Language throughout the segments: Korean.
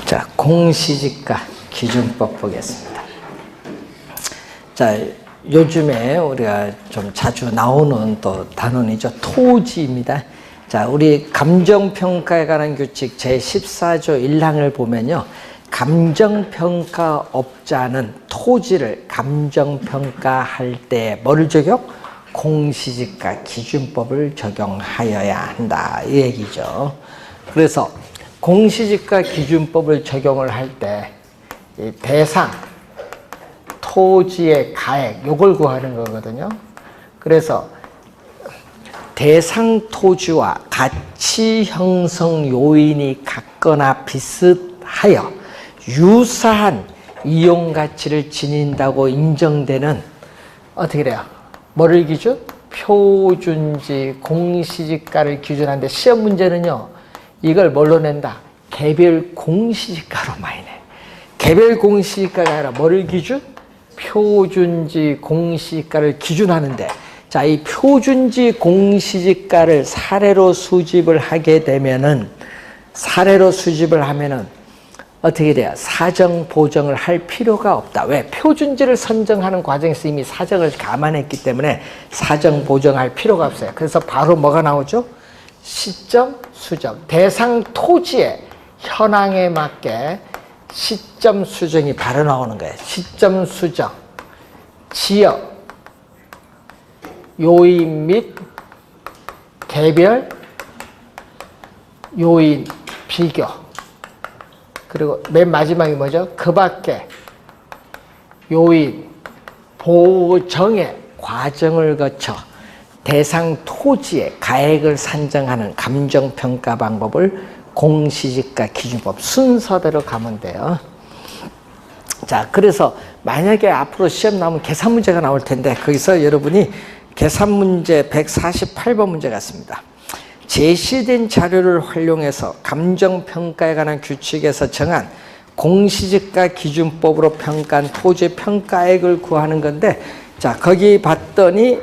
자, 공시지가 기준법 보겠습니다. 자, 요즘에 우리가 좀 자주 나오는 또 단원이죠. 토지입니다. 자, 우리 감정평가에 관한 규칙 제14조 1항을 보면요. 감정평가업자는 토지를 감정평가할 때 뭐를 적용? 공시지가 기준법을 적용하여야 한다. 이 얘기죠. 그래서 공시지가 기준법을 적용을 할 때 이 대상, 토지의 가액, 요걸 구하는 거거든요. 그래서 대상 토지와 가치 형성 요인이 같거나 비슷하여 유사한 이용 가치를 지닌다고 인정되는 어떻게 돼요? 뭐를 기준? 표준지 공시지가를 기준하는데 시험 문제는요. 이걸 뭘로 낸다? 개별 공시지가로 많이 내. 개별 공시지가가 아니라 뭐를 기준? 표준지 공시지가를 기준하는데 자, 이 표준지 공시지가를 사례로 수집을 하게 되면은 어떻게 돼요? 사정 보정을 할 필요가 없다. 왜? 표준지를 선정하는 과정에서 이미 사정을 감안했기 때문에 사정 보정할 필요가 없어요. 그래서 바로 뭐가 나오죠? 시점 수정. 대상 토지의 현황에 맞게 시점 수정이 바로 나오는 거예요. 시점 수정. 지역, 요인 및 개별 요인 비교. 그리고 맨 마지막이 뭐죠? 그 밖에 요인 보정의 과정을 거쳐 대상 토지의 가액을 산정하는 감정평가 방법을 공시지가 기준법 순서대로 가면 돼요. 자, 그래서 만약에 앞으로 시험 나오면 계산 문제가 나올 텐데 거기서 여러분이 계산 문제 148번 문제 같습니다. 제시된 자료를 활용해서 감정평가에 관한 규칙에서 정한 공시지가 기준법으로 평가한 토지의 평가액을 구하는 건데 자, 거기 봤더니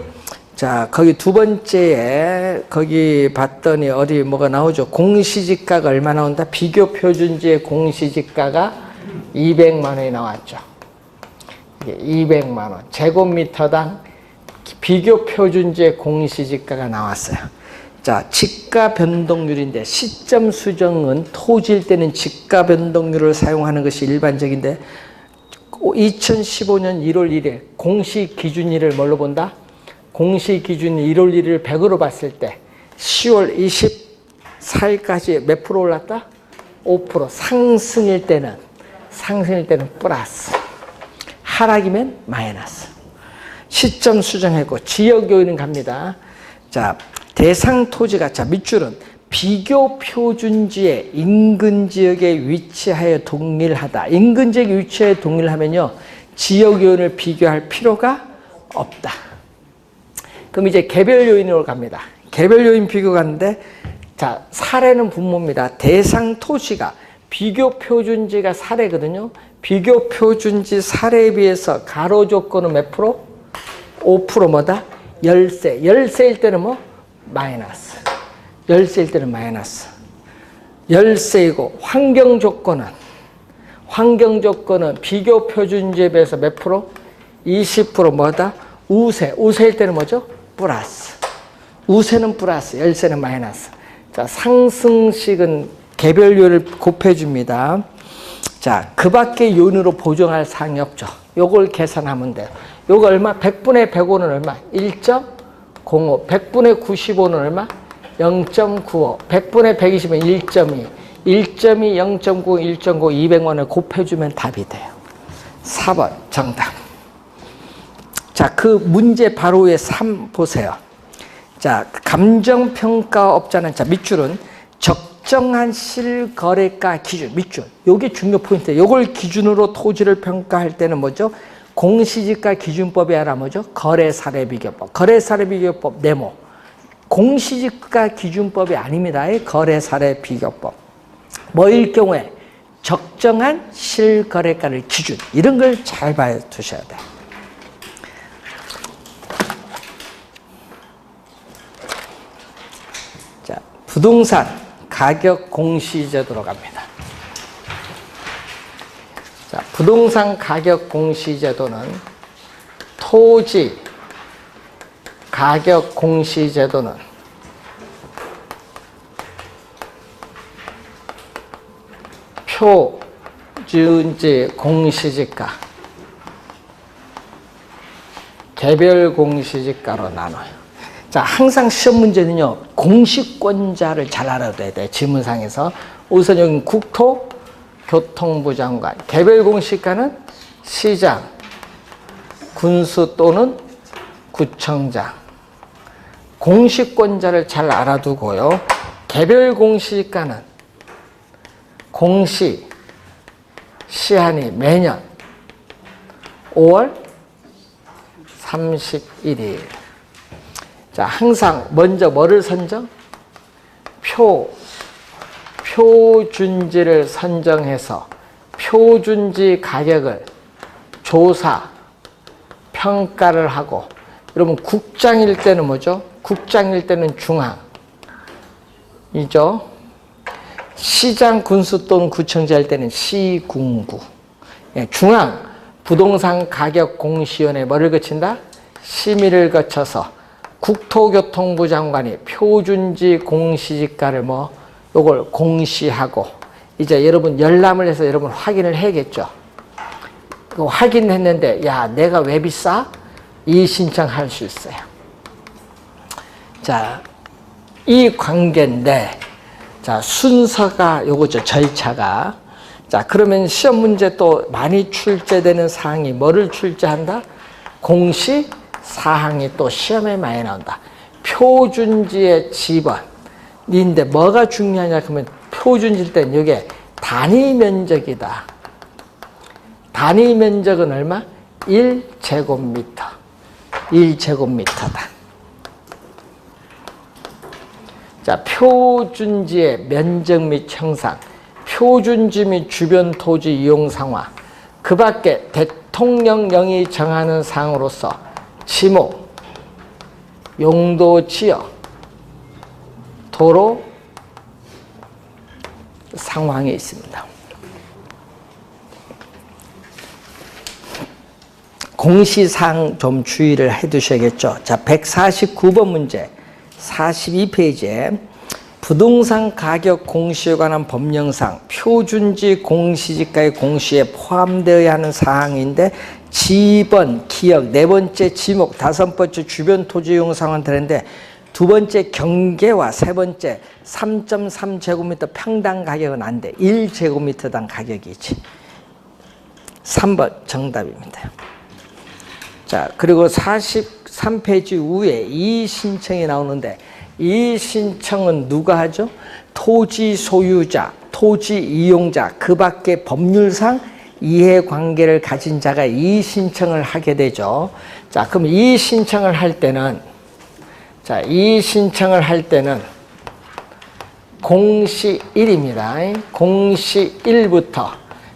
자, 거기 두 번째에 거기 봤더니 어디 뭐가 나오죠? 공시지가가 얼마 나온다? 비교 표준지의 공시지가가 200만 원이 나왔죠. 이게 200만 원. 제곱미터당 비교 표준지의 공시지가가 나왔어요. 자, 지가 변동률인데 시점 수정은 토지일 때는 지가 변동률을 사용하는 것이 일반적인데 2015년 1월 1일 공시 기준일을 뭘로 본다? 공시 기준일 1월 1일을 100으로 봤을 때 10월 24일까지 몇 프로 올랐다? 5%. 상승일 때는 플러스. 하락이면 마이너스. 시점 수정했고 지역 요인은 갑니다. 자, 대상 토지가 자 밑줄은 비교 표준지의 인근 지역에 위치하여 동일하다. 인근 지역에 위치하여 동일하면요. 지역 요인을 비교할 필요가 없다. 그럼 이제 개별 요인으로 갑니다. 개별 요인 비교 가는데 자, 사례는 분모입니다. 대상 토지가 비교 표준지가 사례거든요. 비교 표준지 사례에 비해서 가로 조건은 몇 프로? 5% 뭐다? 열세. 열세일 때는 뭐? 마이너스. 열세일 때는 마이너스. 열세이고 환경 조건은 비교 표준지에 비해서 몇 프로? 20% 뭐다? 우세. 우세일 때는 뭐죠? 플러스. 우세는 플러스, 열세는 마이너스. 자, 상승식은 개별요를 곱해줍니다. 자, 그 밖의 요인으로 보정할 사항이 없죠. 요걸 계산하면 돼요. 요거 얼마? 100분의 105는 얼마? 1.05. 100분의 95는 얼마? 0.95. 100분의 120은 1.2. 1.2, 0.9, 1.9, 200원을 곱해주면 답이 돼요. 4번 정답. 자, 그 문제 바로 위에 3 보세요. 자, 감정평가업자는 자, 밑줄은 적정한 실거래가 기준, 밑줄. 요게 중요 포인트예요. 요걸 기준으로 토지를 평가할 때는 뭐죠? 공시지가 기준법이 아니라 뭐죠? 거래사례비교법. 거래사례비교법 네모. 공시지가 기준법이 아닙니다. 거래사례비교법. 뭐일 경우에 적정한 실거래가를 기준. 이런 걸 잘 봐야 두셔야 돼요. 자, 부동산 가격 공시제도로 갑니다. 부동산 가격 공시제도는 토지 가격 공시제도는 표준지 공시지가, 개별 공시지가로 나눠요. 자, 항상 시험 문제는요, 공시권자를 잘 알아둬야 돼. 지문상에서. 우선 여기 국토교통부 장관, 개별 공시가는 시장, 군수 또는 구청장. 공시권자를 잘 알아두고요. 개별 공시지가는 공시 시한이 매년 5월 31일. 자, 항상 먼저 뭐를 선정? 표준지를 선정해서 표준지 가격을 조사, 평가를 하고, 여러분 국장일 때는 뭐죠? 국장일 때는 중앙이죠. 시장, 군수 또는 구청장일 때는 시군구. 예, 중앙 부동산 가격 공시위원회 뭐를 거친다? 심의를 거쳐서 국토교통부 장관이 표준지 공시지가를 요걸 공시하고, 이제 여러분 열람을 해서 여러분 확인을 해야겠죠. 그 확인했는데, 야, 내가 왜 비싸? 이의 신청할 수 있어요. 자, 이 관계인데, 자, 순서가 요거죠, 절차가. 자, 그러면 시험 문제 또 많이 출제되는 사항이 뭐를 출제한다? 공시 사항이 또 시험에 많이 나온다. 표준지의 지번인데 뭐가 중요하냐 그러면 표준지일 때는 이게 단위 면적이다. 단위 면적은 얼마? 1제곱미터. 1제곱미터다. 자, 표준지의 면적 및 형상, 표준지 및 주변 토지 이용 상황, 그 밖에 대통령령이 정하는 사항으로서 지목, 용도 지역, 도로 상황이 있습니다. 공시사항 좀 주의를 해 두셔야겠죠. 자, 149번 문제 42페이지에 부동산 가격 공시에 관한 법령상 표준지 공시지가의 공시에 포함되어야 하는 사항인데, 지번, 기역, 네 번째 지목, 다섯 번째 주변 토지 이용 상황 되는데, 두 번째 경계와 세 번째 3.3제곱미터 평당 가격은 안 돼. 1제곱미터당 가격이지. 3번 정답입니다. 자, 그리고 43페이지 위에 이의 신청이 나오는데, 이 신청은 누가 하죠? 토지 소유자, 토지 이용자, 그 밖에 법률상 이해관계를 가진 자가 이 신청을 하게 되죠. 자, 그럼 이 신청을 할 때는, 자, 이 신청을 할 때는 공시일입니다. 공시일부터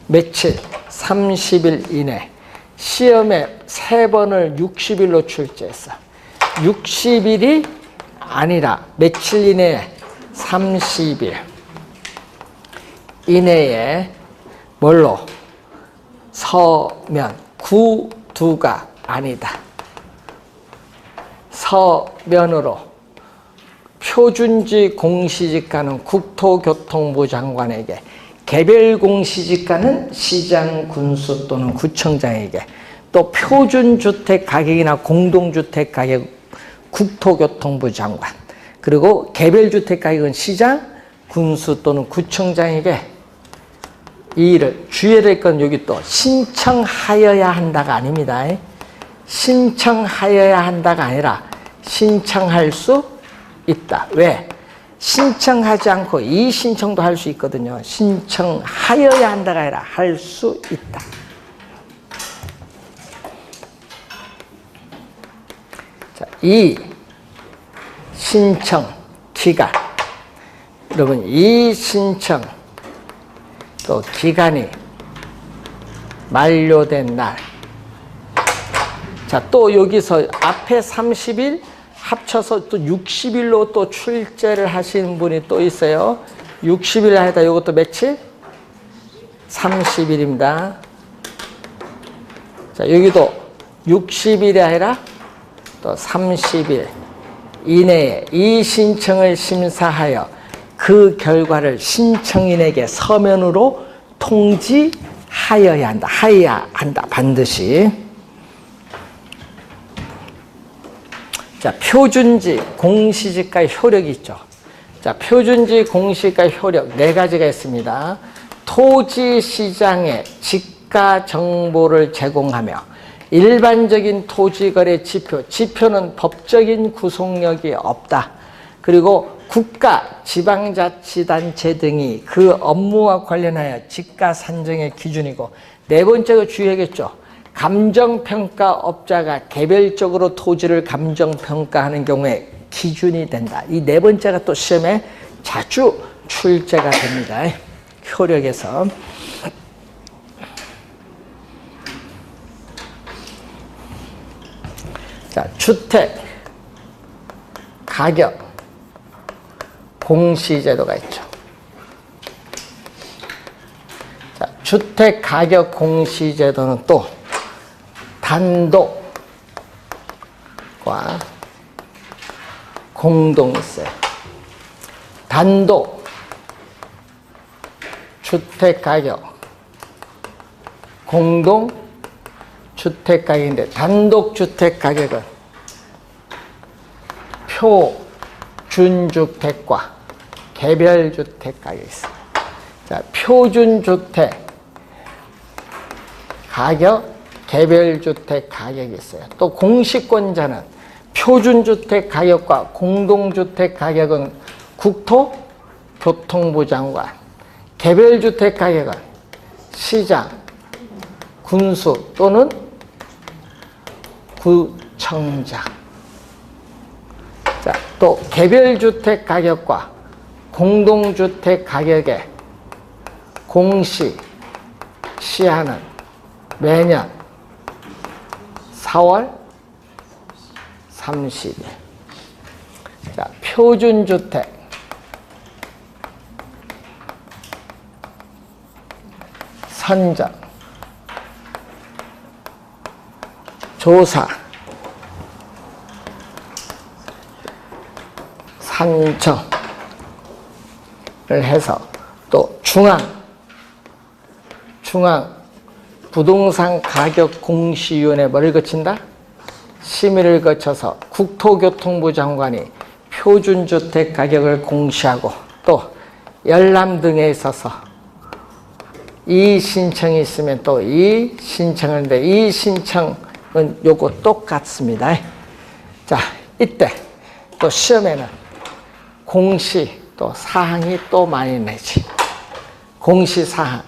며칠? 30일 이내. 시험에 3번을 60일로 출제했어. 60일이 아니라 며칠 이내에? 30일 이내에 뭘로? 서면, 구두가 아니다. 서면으로 표준지 공시지가는 국토교통부 장관에게, 개별 공시지가는 시장, 군수 또는 구청장에게, 또 표준주택 가격이나 공동주택 가격 국토교통부 장관, 그리고 개별주택 가격은 시장, 군수 또는 구청장에게 이 일을 주의해야 될 건 여기 또 신청하여야 한다가 아닙니다. 신청하여야 한다가 아니라 신청할 수 있다. 왜? 신청하지 않고 이 신청도 할 수 있거든요. 신청하여야 한다가 아니라 할 수 있다. 자, 이 신청 기간, 여러분 이 신청 또 기간이 만료된 날. 자, 또 여기서 앞에 30일 합쳐서 또 60일로 또 출제를 하시는 분이 또 있어요. 60일 하다 이것도 며칠? 30일입니다. 자, 여기도 60일이 아니라 또 30일 이내에 이 신청을 심사하여 그 결과를 신청인에게 서면으로 통지하여야 한다. 하여야 한다. 반드시. 자, 표준지, 공시지가 효력이 있죠. 자, 표준지, 공시지가 효력 네 가지가 있습니다. 토지 시장에 지가 정보를 제공하며 일반적인 토지거래 지표, 지표는 법적인 구속력이 없다. 그리고 국가, 지방자치단체 등이 그 업무와 관련하여 지가 산정의 기준이고, 네 번째가 주의하겠죠. 감정평가업자가 개별적으로 토지를 감정평가하는 경우에 기준이 된다. 이 네 번째가 또 시험에 자주 출제가 됩니다. 효력에서. 자, 주택 가격 공시제도가 있죠. 자, 주택 가격 공시제도는 또 단독과 공동세. 단독 주택 가격, 공동 주택 가격인데, 단독 주택 가격은 표준주택과 개별주택 가격이 있습니다. 자, 표준주택 가격, 개별주택 가격이 있어요. 또 공시권자는 표준주택 가격과 공동주택 가격은 국토교통부 장관, 개별주택 가격은 시장, 군수 또는 구청장. 자, 또 개별주택 가격과 공동주택 가격의 공시 시한은 매년 4월 30일. 자, 표준주택 선정, 조사, 산정을 해서 또 중앙 부동산 가격 공시위원회 뭐를 거친다? 심의를 거쳐서 국토교통부 장관이 표준주택 가격을 공시하고, 또 열람 등에 있어서 이 신청이 있으면 또 이 신청을 하는데, 이 신청은 요거 똑같습니다. 자, 이때 또 시험에는 공시 또 사항이 또 많이 내지. 공시 사항.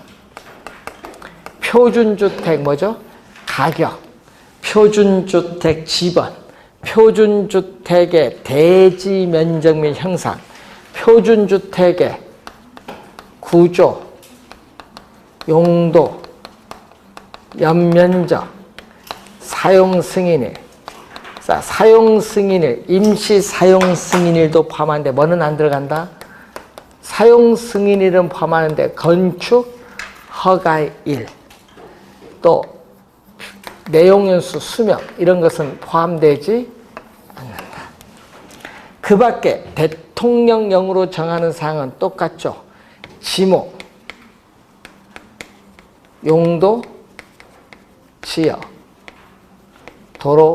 표준주택 뭐죠? 가격, 표준주택 지번, 표준주택의 대지 면적 및 형상, 표준주택의 구조, 용도, 연면적, 사용 승인일. 자, 사용 승인일, 임시 사용 승인일도 포함하는데 뭐는 안 들어간다? 사용 승인일은 포함하는데 건축 허가일, 또 내용연수 수명 이런 것은 포함되지 않는다. 그 밖에 대통령령으로 정하는 사항은 똑같죠. 지목, 용도, 지역, 도로,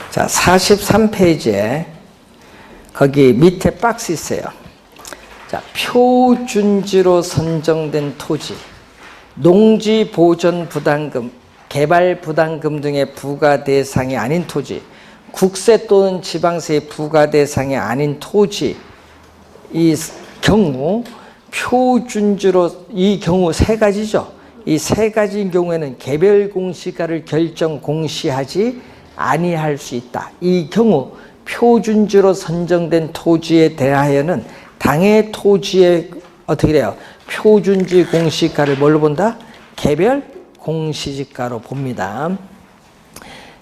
자, 43페이지에 거기 밑에 박스 있어요. 자, 표준지로 선정된 토지, 농지 보전 부담금, 개발 부담금 등의 부과 대상이 아닌 토지, 국세 또는 지방세의 부과 대상이 아닌 토지, 이 경우 표준지로, 이 경우 세 가지죠. 이 세 가지 경우에는 개별 공시가를 결정 공시하지 아니할 수 있다. 이 경우 표준지로 선정된 토지에 대하여는 당해 토지에 어떻게 돼요? 표준지 공시가를 뭘로 본다? 개별 공시지가로 봅니다.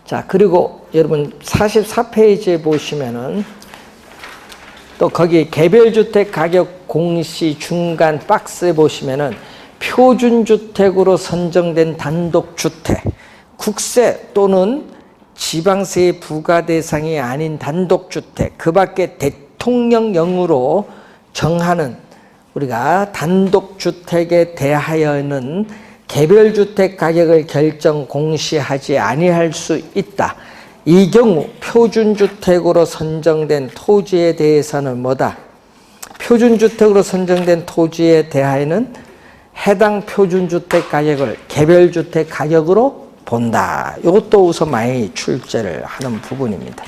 자, 그리고 여러분 44페이지에 보시면은 또 거기 개별주택 가격 공시 중간 박스에 보시면은 표준주택으로 선정된 단독주택, 국세 또는 지방세의 부과 대상이 아닌 단독주택, 그 밖에 대통령령으로 정하는 우리가 단독주택에 대하여는 개별주택 가격을 결정 공시하지 아니할 수 있다. 이 경우 표준주택으로 선정된 토지에 대해서는 뭐다? 표준주택으로 선정된 토지에 대하여는 해당 표준주택 가격을 개별주택 가격으로 본다. 이것도 우선 많이 출제를 하는 부분입니다.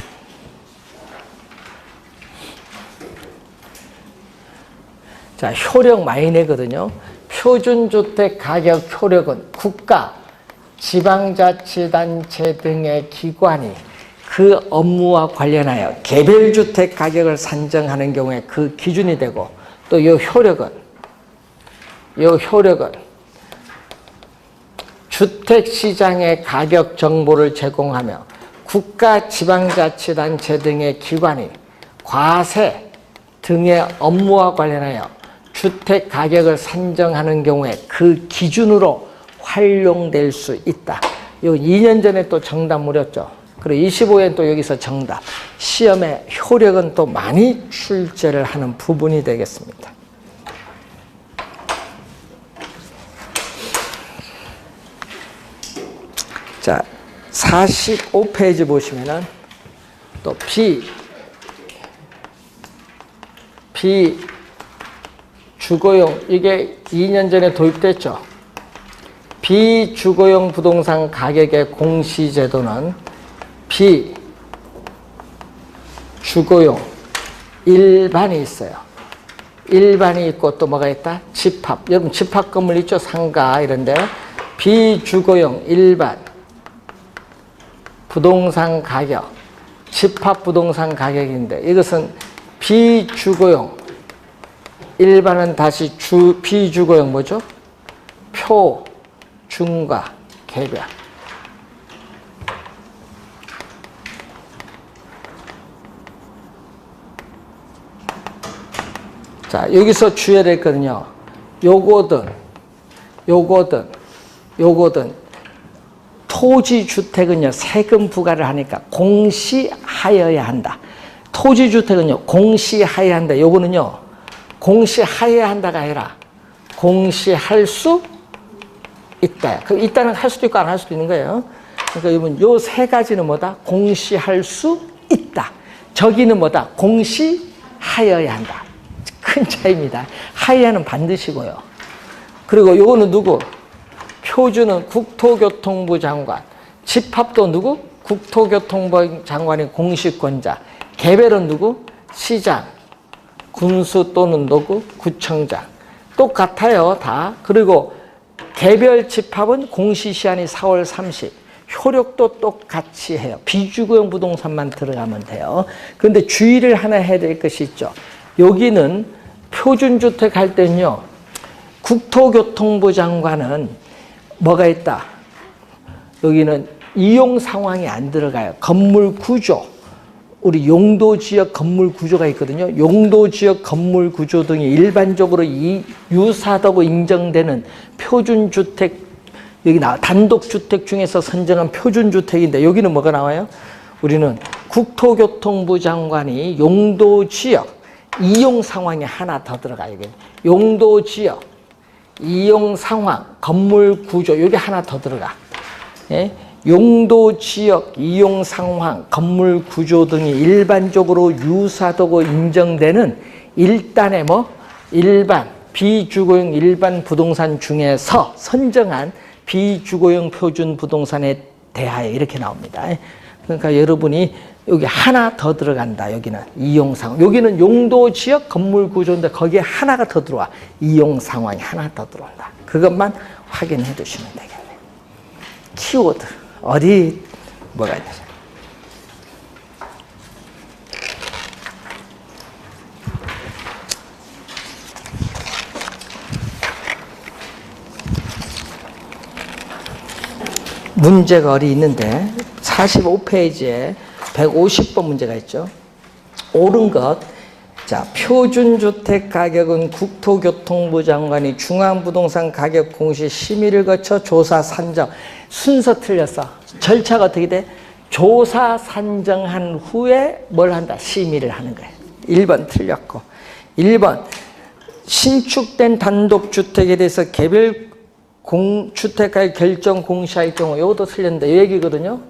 자, 효력 많이 내거든요. 표준주택 가격 효력은 국가, 지방자치단체 등의 기관이 그 업무와 관련하여 개별주택 가격을 산정하는 경우에 그 기준이 되고, 또 이 효력은 주택시장의 가격 정보를 제공하며 국가, 지방자치단체 등의 기관이 과세 등의 업무와 관련하여 주택 가격을 산정하는 경우에 그 기준으로 활용될 수 있다. 요 2년 전에 또 정답 물었죠. 그리고 25엔 또 여기서 정답. 시험에 효력은 또 많이 출제를 하는 부분이 되겠습니다. 자, 45페이지 보시면은 또 비주거용, 이게 2년 전에 도입됐죠. 비주거용 부동산 가격의 공시제도는 비주거용 일반이 있어요. 일반이 있고 또 뭐가 있다? 집합. 여러분 집합 건물 있죠? 상가 이런데. 비주거용 일반 부동산 가격, 집합 부동산 가격인데, 이것은 비주거용 일반은 다시 비주거용 뭐죠? 표, 중과, 개별. 자, 여기서 주의해야 되거든요. 요거든 토지주택은요, 세금 부과를 하니까 공시하여야 한다. 토지주택은요, 공시하여야 한다. 요거는요, 공시하여야 한다가 아니라 공시할 수 있다. 그 있다는 할 수도 있고 안 할 수도 있는 거예요. 그러니까 여러분 요 세 가지는 뭐다? 공시할 수 있다. 저기는 뭐다? 공시하여야 한다. 큰 차이입니다. 하여야는 반드시고요. 그리고 요거는 누구? 표준은 국토교통부 장관, 집합도 누구? 국토교통부 장관의 공시권자, 개별은 누구? 시장, 군수 또는 누구? 구청장. 똑같아요, 다. 그리고 개별 집합은 공시시한이 4월 30. 효력도 똑같이 해요. 비주거용 부동산만 들어가면 돼요. 그런데 주의를 하나 해야 될 것이 있죠. 여기는 표준주택 할 때는요, 국토교통부 장관은 뭐가 있다? 여기는 이용 상황이 안 들어가요. 건물 구조, 우리 용도지역 건물 구조가 있거든요. 용도지역 건물 구조 등이 일반적으로 유사하다고 인정되는 표준주택, 여기 단독주택 중에서 선정한 표준주택인데, 여기는 뭐가 나와요? 우리는 국토교통부 장관이 용도지역 이용 상황이 하나 더 들어가요. 여기 용도지역 이용 상황, 건물 구조, 여기 하나 더 들어가. 예? 용도 지역, 이용 상황, 건물 구조 등이 일반적으로 유사하다고 인정되는 일단의 일반, 비주거용 일반 부동산 중에서 선정한 비주거용 표준 부동산에 대하여 이렇게 나옵니다. 그러니까 여러분이 여기 하나 더 들어간다. 여기는 이용 상황. 여기는 용도 지역 건물 구조인데 거기에 하나가 더 들어와. 이용 상황이 하나 더 들어온다. 그것만 확인해 두시면 되겠네요. 키워드. 어디 뭐가 있는지. 문제가 어디 있는데 45페이지에 150번 문제가 있죠. 옳은 것. 자, 표준주택 가격은 국토교통부 장관이 중앙부동산 가격 공시 심의를 거쳐 조사 산정. 순서 틀렸어. 절차가 어떻게 돼? 조사 산정한 후에 뭘 한다? 심의를 하는 거예요. 1번 틀렸고. 1번 신축된 단독주택에 대해서 개별 주택가의 결정 공시할 경우, 이것도 틀렸는데 이 얘기거든요.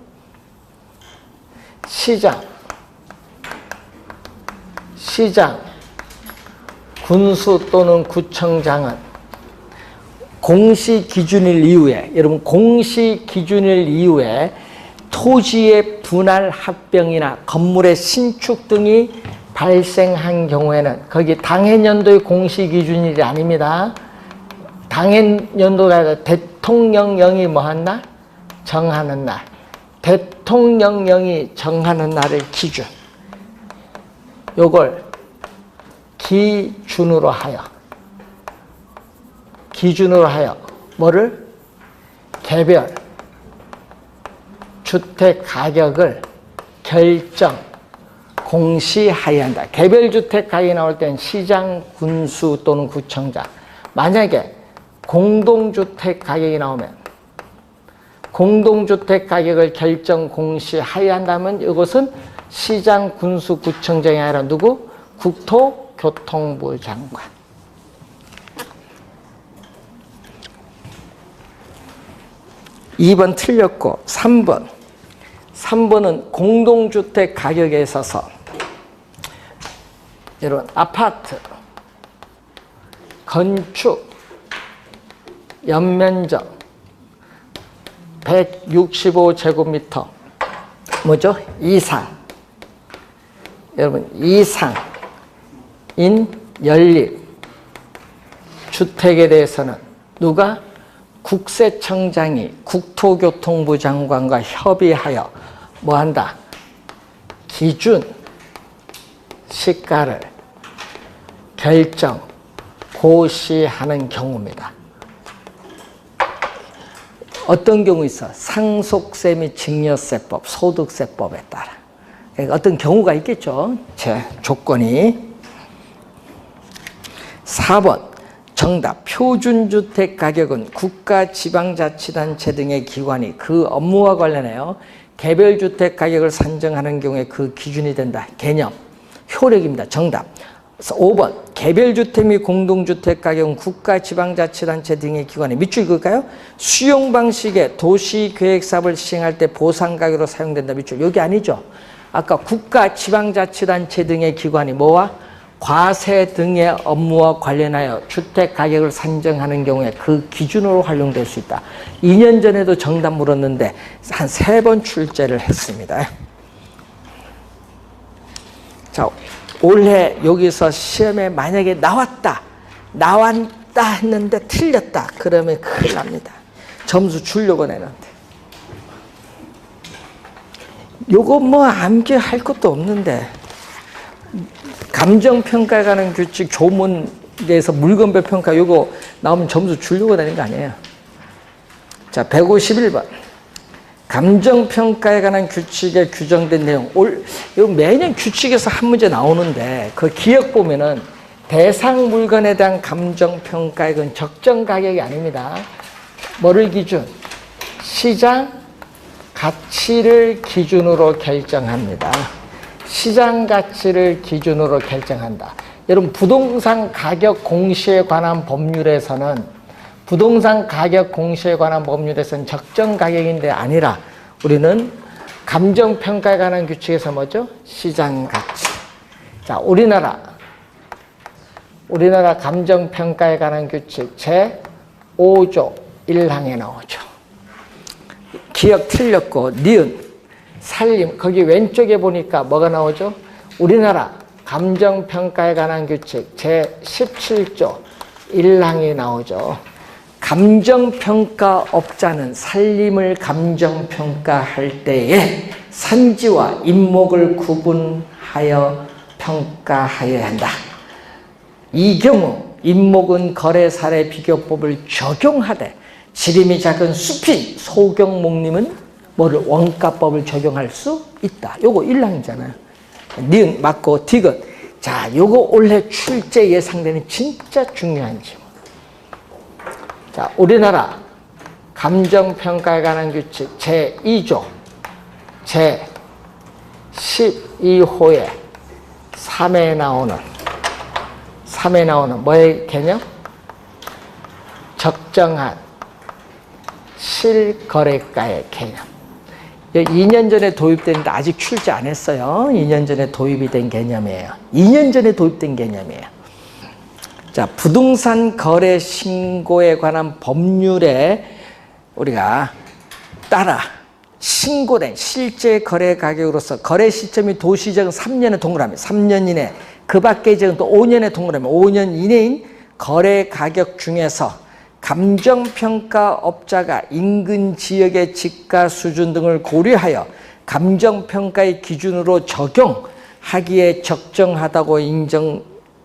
시장, 군수 또는 구청장은 공시 기준일 이후에, 여러분 공시 기준일 이후에 토지의 분할 합병이나 건물의 신축 등이 발생한 경우에는, 거기 당해년도의 공시 기준일이 아닙니다. 당해년도가 아니라 대통령령이 뭐한 날? 정하는 날. 대통령령이 정하는 날을 기준. 요걸 기준으로 하여 뭐를? 개별 주택 가격을 결정 공시하여야 한다. 개별 주택 가격이 나올 때는 시장, 군수 또는 구청장. 만약에 공동주택 가격이 나오면 공동주택 가격을 결정 공시하여야 한다면 이것은 시장, 군수, 구청장이 아니라 누구? 국토교통부 장관. (2번) 틀렸고 3번은 공동주택 가격에 있어서 여러분 아파트 건축 연면적 165제곱미터 뭐죠? 이상. 여러분 이상인 연립 주택에 대해서는 누가? 국세청장이 국토교통부 장관과 협의하여 뭐한다? 기준 시가를 결정 고시하는 경우입니다. 어떤 경우 있어? 상속세 및 증여세법, 소득세법에 따라. 그러니까 어떤 경우가 있겠죠. 제 조건이. 4번 정답. 표준주택 가격은 국가, 지방자치단체 등의 기관이 그 업무와 관련하여 개별주택 가격을 산정하는 경우에 그 기준이 된다. 개념, 효력입니다. 정답. 5번 개별주택 및 공동주택 가격은 국가, 지방자치단체 등의 기관에 밑줄 그을까요? 수용 방식의 도시계획사업을 시행할 때 보상가격으로 사용된다. 밑줄. 여기 아니죠. 아까 국가, 지방자치단체 등의 기관이 뭐와? 과세 등의 업무와 관련하여 주택가격을 산정하는 경우에 그 기준으로 활용될 수 있다. 2년 전에도 정답 물었는데 한 3번 출제를 했습니다. 자, 올해 여기서 시험에 만약에 나왔다 했는데 틀렸다. 그러면 큰일 납니다. 점수 주려고 내는데. 요거 뭐 암기할 것도 없는데. 감정평가에 관한 규칙 조문에서 물건별 평가 요거 나오면 점수 주려고 내는 거 아니에요. 자, 151번. 감정평가에 관한 규칙에 규정된 내용. 이거 매년 규칙에서 한 문제 나오는데 그 기억 보면은 대상 물건에 대한 감정평가액은 적정 가격이 아닙니다. 뭐를 기준? 시장 가치를 기준으로 결정합니다. 시장 가치를 기준으로 결정한다. 여러분 부동산 가격 공시에 관한 법률에서는 적정 가격인데 아니라 우리는 감정평가에 관한 규칙에서 뭐죠? 시장 가치. 자, 우리나라 감정평가에 관한 규칙 제5조 1항에 나오죠. 기억 틀렸고 니은 살림, 거기 왼쪽에 보니까 뭐가 나오죠? 우리나라 감정평가에 관한 규칙 제17조 1항이 나오죠. 감정평가업자는 살림을 감정평가할 때에 산지와 인목을 구분하여 평가하여야 한다. 이 경우 인목은 거래사례 비교법을 적용하되 지름이 작은 숲인 소경목님은 뭐를 원가법을 적용할 수 있다. 요거 1항이잖아요. 니은 맞고 디귿. 자, 요거 올해 출제 예상되는 진짜 중요한 질문. 자, 우리나라 감정평가에 관한 규칙 제2조 제12호에 3에 나오는 뭐의 개념? 적정한 실거래가의 개념. 2년 전에 도입됐는데 아직 출제 안 했어요. 2년 전에 도입이 된 개념이에요. 2년 전에 도입된 개념이에요. 자, 부동산 거래 신고에 관한 법률에 우리가 따라 신고된 실제 거래 가격으로서 거래 시점이 도시적은 3년의 동그라미, 3년 이내, 그 밖의 지역은 또 5년의 동그라미, 5년 이내인 거래 가격 중에서 감정평가업자가 인근 지역의 집가 수준 등을 고려하여 감정평가의 기준으로 적용하기에 적정하다고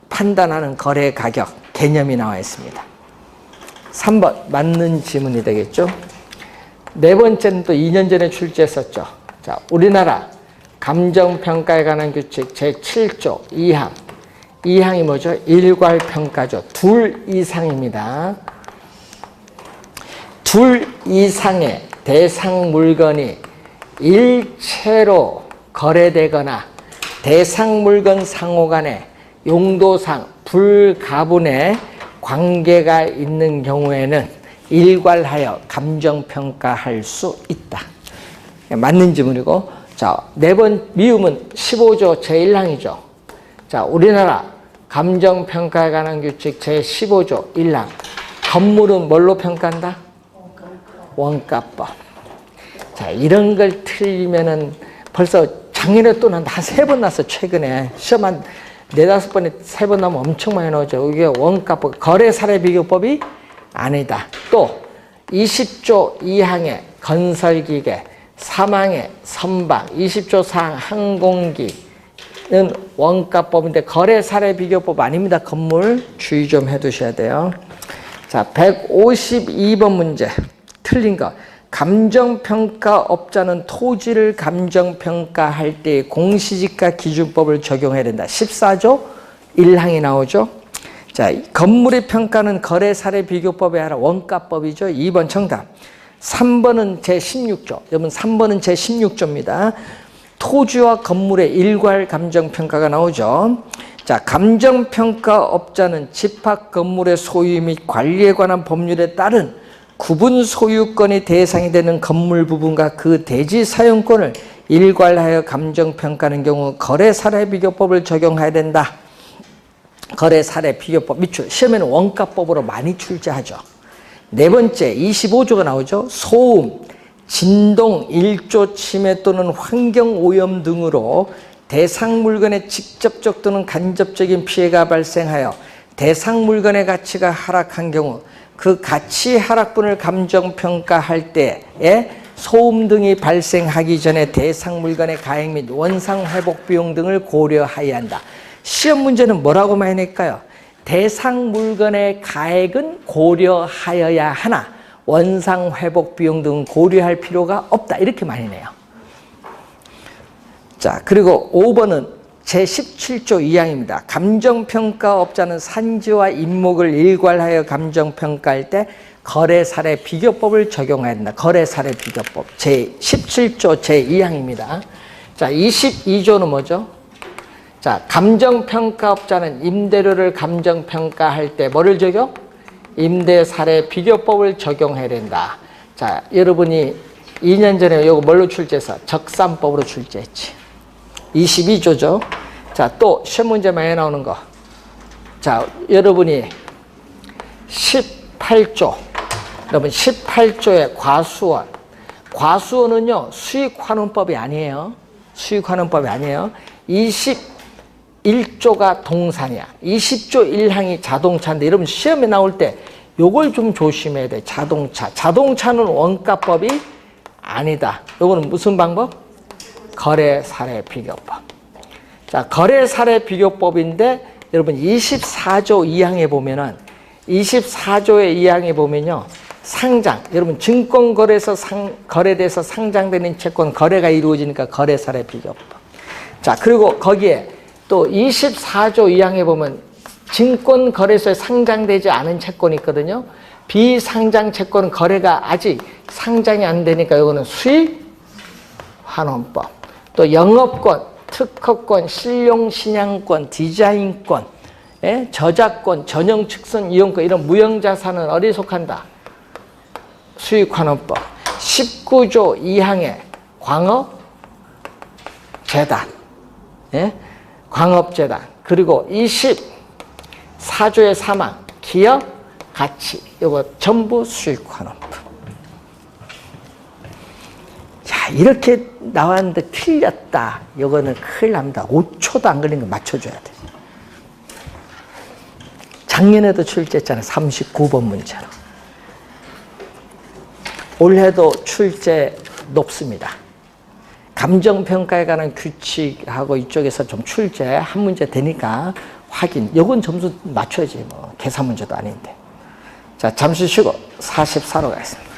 판단하는 거래 가격 개념이 나와 있습니다. 3번 맞는 지문이 되겠죠. 네 번째는 또 2년 전에 출제했었죠. 자, 우리나라 감정평가에 관한 규칙 제7조 2항. 2항이 뭐죠? 일괄평가죠. 둘 이상입니다. 둘 이상의 대상 물건이 일체로 거래되거나 대상 물건 상호 간에 용도상 불가분의 관계가 있는 경우에는 일괄하여 감정평가할 수 있다. 맞는 지문이고, 자, 네 번 미음은 15조 제1항이죠. 자, 우리나라 감정평가에 관한 규칙 제15조 1항. 건물은 뭘로 평가한다? 원가법. 자, 이런 걸 틀리면은 벌써 작년에 또 난 한 3번 났어, 최근에. 시험 한 4-5번에 3번 나오면 엄청 많이 나오죠. 이게 원가법, 거래사례비교법이 아니다. 또 20조 2항의 건설기계, 3항의 선박, 20조 4항 항공기는 원가법인데 거래사례비교법 아닙니다. 건물 주의 좀 해두셔야 돼요. 자, 152번 문제 틀린 거. 감정평가업자는 토지를 감정평가할 때 공시지가 기준법을 적용해야 된다. 14조 1항이 나오죠. 자, 건물의 평가는 거래사례비교법에 하라 원가법이죠. 2번 정답. 3번은 제16조. 여러분 3번은 제16조입니다. 토지와 건물의 일괄 감정평가가 나오죠. 자, 감정평가업자는 집합 건물의 소유 및 관리에 관한 법률에 따른 구분 소유권이 대상이 되는 건물 부분과 그 대지 사용권을 일괄하여 감정평가하는 경우 거래사례비교법을 적용해야 된다. 거래사례비교법 밑줄. 시험에는 원가법으로 많이 출제하죠. 네 번째 25조가 나오죠. 소음, 진동, 일조 침해 또는 환경오염 등으로 대상 물건에 직접적 또는 간접적인 피해가 발생하여 대상 물건의 가치가 하락한 경우 그 가치 하락분을 감정평가할 때에 소음 등이 발생하기 전에 대상 물건의 가액 및 원상 회복 비용 등을 고려해야 한다. 시험 문제는 뭐라고 많이 낼까요? 대상 물건의 가액은 고려하여야 하나 원상 회복 비용 등은 고려할 필요가 없다. 이렇게 많이 내요. 자, 그리고 5번은 제17조 2항입니다. 감정평가업자는 산지와 임목을 일괄하여 감정평가할 때 거래사례비교법을 적용해야 된다. 거래사례비교법 제17조 제2항입니다. 자, 22조는 뭐죠? 자, 감정평가업자는 임대료를 감정평가할 때 뭐를 적용? 임대사례비교법을 적용해야 된다. 자, 여러분이 2년 전에 이거 뭘로 출제해서? 적산법으로 출제했지. 22조죠. 자, 또 시험 문제 많이 나오는 거. 자, 여러분이 18조. 여러분 18조의 과수원. 과수원은요, 수익환원법이 아니에요. 수익환원법이 아니에요. 21조가 동산이야. 20조 1항이 자동차인데 여러분 시험에 나올 때 요걸 좀 조심해야 돼. 자동차. 자동차는 원가법이 아니다. 요거는 무슨 방법? 거래사례비교법. 자, 거래사례비교법인데 여러분 24조 2항에 보면은 24조의 2항에 보면요. 상장. 여러분 증권거래소 거래돼서 상장되는 채권 거래가 이루어지니까 거래사례 비교법. 자, 그리고 거기에 또 24조 2항에 보면 증권거래소에 상장되지 않은 채권이 있거든요. 비상장 채권은 거래가 아직 상장이 안 되니까 이거는 수익환원법. 또 영업권, 특허권, 실용신양권, 디자인권, 저작권, 전형측선 이용권 이런 무형자산은 어디에 속한다? 수익환원법. 19조 2항에 광업재단, 광업재단. 그리고 24조의 3항 기업 가치. 이거 전부 수익환원법. 자, 이렇게 나왔는데 틀렸다. 이거는 큰일 납니다. 5초도 안 걸린 거 맞춰줘야 돼. 작년에도 출제했잖아요. 39번 문제로. 올해도 출제 높습니다. 감정평가에 관한 규칙하고 이쪽에서 좀 출제 한 문제 되니까 확인. 이건 점수 맞춰야지 뭐. 계산 문제도 아닌데. 자, 잠시 쉬고 44로 가겠습니다.